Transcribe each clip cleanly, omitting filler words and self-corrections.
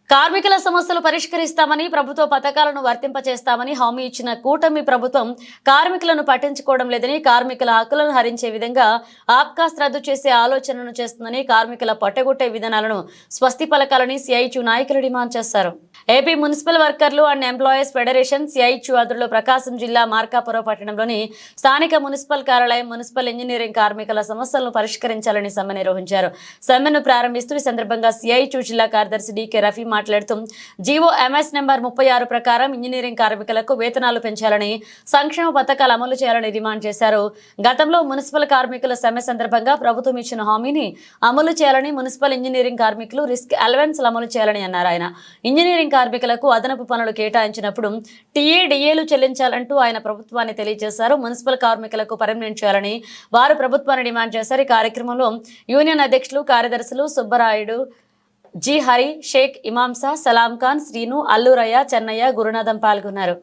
కార్మికుల సమస్యలు పరిష్కరిస్తామని ప్రభుత్వ పథకాలను వర్తింపచేస్తామని హామీ ఇచ్చిన కూటమి ప్రభుత్వం కార్మికులను పట్టించుకోవడం లేదని, కార్మికుల హక్కులను హరించే విధంగా ఆప్కాస్ రద్దు చేసే ఆలోచనను చేస్తుందని, కార్మికుల పొట్టగొట్టే విధానాలను స్వస్తి పలకాలని సిఐటియు నాయకులు డిమాండ్ చేశారు. ఏపీ మున్సిపల్ వర్కర్లు అండ్ ఎంప్లాయీస్ ఫెడరేషన్ సిఐటియు ఆధ్వర్యంలో ప్రకాశం జిల్లా మార్కాపురం పట్టణంలోని స్థానిక మున్సిపల్ కార్యాలయం మున్సిపల్ ఇంజనీరింగ్ కార్మికుల సమస్యలను పరిష్కరించాలని సమ్మె నిర్వహించారు. సమ్మెను ప్రారంభిస్తూ ఈ సందర్భంగా సిఐటియు జిల్లా కార్యదర్శి డికే రఫీ మాట్లాడుతూ జీవో ఎంఎస్ నెంబర్ 36 ప్రకారం ఇంజనీరింగ్ కార్మికులకు వేతనాలు పెంచాలని, సంక్షేమ పథకాలు అమలు చేయాలని డిమాండ్ చేశారు. గతంలో మున్సిపల్ కార్మికుల సమ్మె సందర్భంగా ప్రభుత్వం ఇచ్చిన హామీని అమలు చేయాలని, మున్సిపల్ ఇంజనీరింగ్ కార్మికులు రిస్క్ అలవెన్స్లు అమలు చేయాలని అన్నారు. ఆయన ఇంజనీరింగ్ కార్మికులకు అదనపు పనులు కేటాయించినప్పుడు టీఏ-డిఏలు చెల్లించాలంటూ ఆయన ప్రభుత్వాన్ని తెలియజేశారు. మున్సిపల్ కార్మికులకు పర్మనెంట్ చేయాలని వారు ప్రభుత్వాన్ని డిమాండ్ చేశారు. ఈ కార్యక్రమంలో యూనియన్ అధ్యక్షులు, కార్యదర్శులు సుబ్బరాయుడు, జి హరి, షేక్ ఇమాంసా, సలాం ఖాన్, శ్రీను, అల్లూరయ్య, చెన్నయ్య, గురునాథం పాల్గొన్నారు.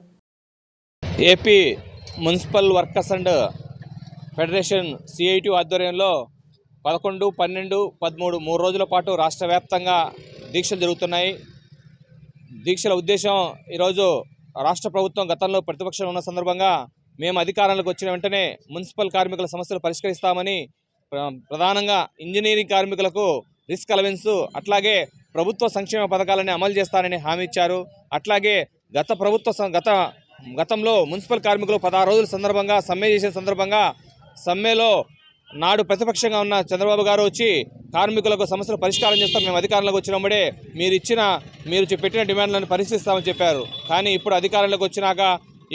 AP municipal workers and federation CITU ఆధ్వర్యంలో 11, 12, 13 3 రోజుల పాటు రాష్ట్ర వ్యాప్తంగా దీక్షలు జరుగుతున్నాయి. దీక్షల ఉద్దేశం ఈరోజు రాష్ట్ర ప్రభుత్వం గతంలో ప్రతిపక్షంలో ఉన్న సందర్భంగా మేము అధికారంలోకి వచ్చిన వెంటనే మున్సిపల్ కార్మికుల సమస్యలు పరిష్కరిస్తామని, ప్రధానంగా ఇంజనీరింగ్ కార్మికులకు రిస్క్ అలవెన్స్, అట్లాగే ప్రభుత్వ సంక్షేమ పథకాలని అమలు చేస్తారని హామీ ఇచ్చారు. అట్లాగే గతంలో మున్సిపల్ కార్మికులు 16 రోజుల సందర్భంగా సమ్మె చేసిన సందర్భంగా సమ్మెలో నాడు ప్రతిపక్షంగా ఉన్న చంద్రబాబు గారు వచ్చి కార్మికులకు సమస్యలు పరిష్కారం చేస్తాం, మేము అధికారంలోకి వచ్చినప్పుడే మీరు పెట్టిన డిమాండ్లను పరిశీలిస్తామని చెప్పారు. కానీ ఇప్పుడు అధికారంలోకి వచ్చినాక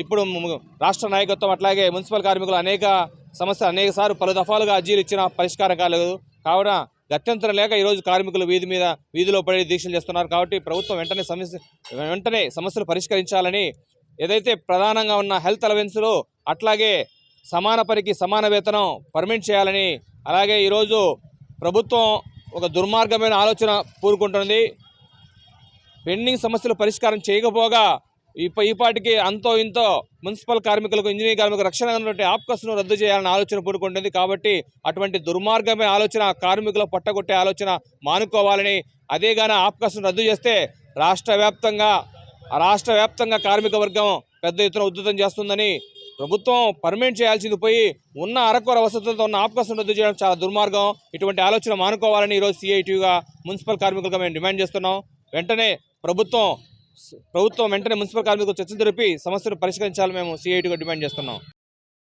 ఇప్పుడు రాష్ట్ర నాయకత్వం అట్లాగే మున్సిపల్ కార్మికులు అనేక సార్లు పలు దఫాలుగా అర్జీలు ఇచ్చిన పరిష్కారం కాలేదు. కావున గత్యంతరం లేక ఈరోజు కార్మికులు వీధిలో పడి దీక్షలు చేస్తున్నారు. కాబట్టి ప్రభుత్వం వెంటనే సమస్యలు పరిష్కరించాలని, ఏదైతే ప్రధానంగా ఉన్న హెల్త్ అలవెన్స్లు అట్లాగే సమాన పనికి సమాన వేతనం పర్మనెంట్ చేయాలని, అలాగే ఈరోజు ప్రభుత్వం ఒక దుర్మార్గమైన ఆలోచన పూరుకుంటుంది. పెండింగ్ సమస్యలు పరిష్కారం చేయకపోగా ఈపాటికి అంతో ఇంతో మున్సిపల్ కార్మికులకు, ఇంజనీరింగ్ కార్మికులకు రక్షణ ఉన్నటువంటి ఆప్కాస్ను రద్దు చేయాలని ఆలోచన పూరుకుంటుంది. కాబట్టి అటువంటి దుర్మార్గమైన ఆలోచన, కార్మికుల పట్టగొట్టే ఆలోచన మానుకోవాలని, అదేగాన ఆప్కాస్ను రద్దు చేస్తే రాష్ట్ర వ్యాప్తంగా కార్మిక వర్గం పెద్ద ఎత్తున ఉద్ధృతం చేస్తుందని, ప్రభుత్వం పర్మనెంట్ చేయాల్సింది పోయి ఉన్న అరకొర వసతులతో ఉన్న ఆప్కాస్ను రద్దు చేయడం చాలా దుర్మార్గం. ఇటువంటి ఆలోచన మానుకోవాలని ఈరోజు సిఐటియుగా మున్సిపల్ కార్మికులుగా మేము డిమాండ్ చేస్తున్నాం. వెంటనే ప్రభుత్వం వెంటనే మున్సిపల్ కార్మికులకు చర్చలు జరిపి సమస్యను పరిష్కరించాలని మేము సిఐటిగా డిమాండ్ చేస్తున్నాం.